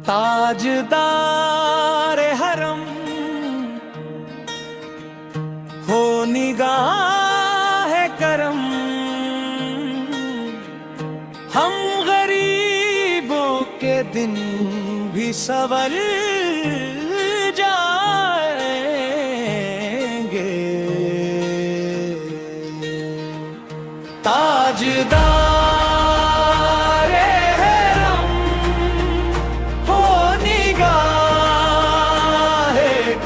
ताजदार हरम हो निगाह करम, हम गरीबों के दिन भी सवर जाएंगे। ताजदार हरम हो निगाह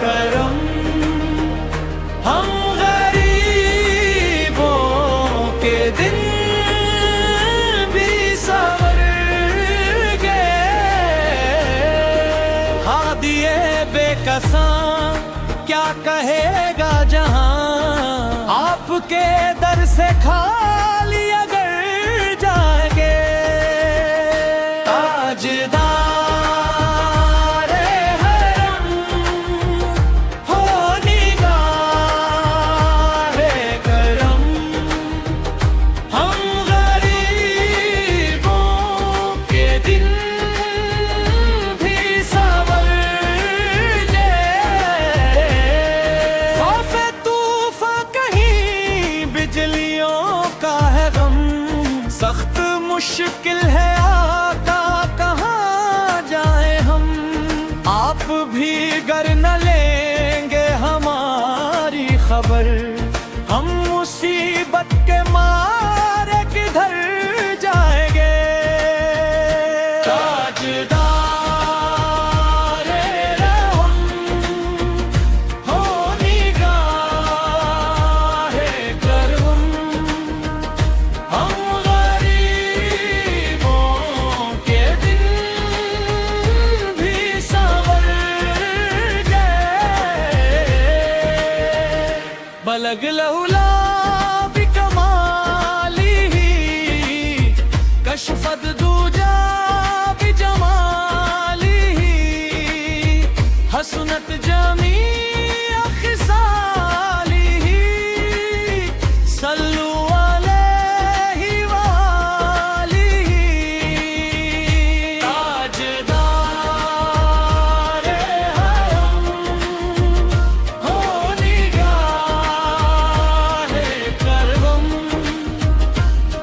करम, हम गरीबों के दिन भी सवर गए। हादिए बेकसां क्या कहेगा जहां, आपके दर से खाली अगर जाएंगे। ताजदार हरम हो निगाह करम, हम गरीबों के दिन भी सवर गए। खौफ तूफान कहीं बिजलियों का है गम, सख्त मुश्किल है आका कहाँ जाए हम। आप भी गर न लेंगे हमारी खबर, हम मुसीबत के मारे किधर जाएंगे। ताजदार रहम हो निगाह करम, हम गरीबों के दिन भी सवर गए। बलग लहुला बिकमालिही, कशफत दूजा बिजमालिही, हसनत जमीअ खिसालिही, सल्लु अलैहि वालिही। ताजदार हरम हो निगाह करम,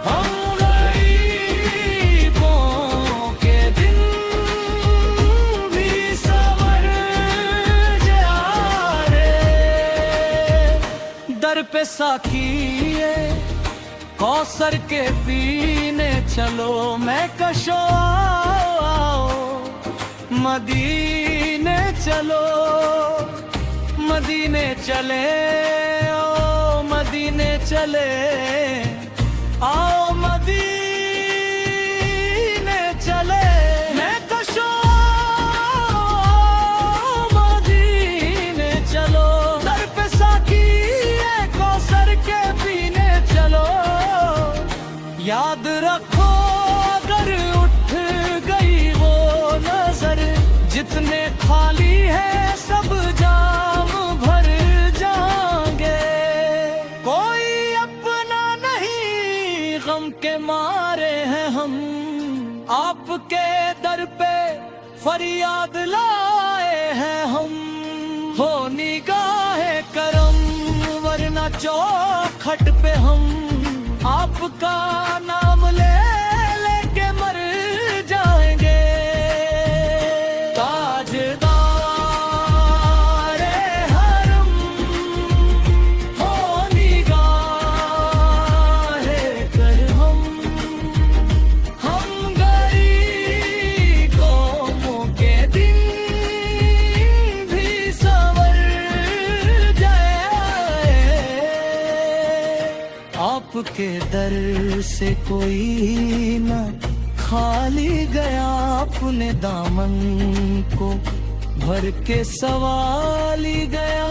हम गरीबों के दिन भी सवर जाए। दर पे साकिए कौसर के पीने चलो, मैं कशो आओ मदीने चलो। मदीने चले ओ मदीने चले, आओ मदीने चले। मैं कशो आओ मदीने चलो, दर पे साकिए कौसर के पीने चलो। याद रखो अगर उठ गई वो नजर, जितने खाली है सब जाम भर जाएंगे। कोई अपना नहीं गम के मारे हैं हम, आपके दर पे फरियाद लाए हैं हम। हो निगाह करम वरना चौखट पे हम आपका नाम ले लेके मर जाएंगे। ताजदार हरम हो निगाह करम, हम गरीबों के दिन भी सवर जाए। आपके दर से कोई न खाली गया, अपने दामन को भर के सवाली गया।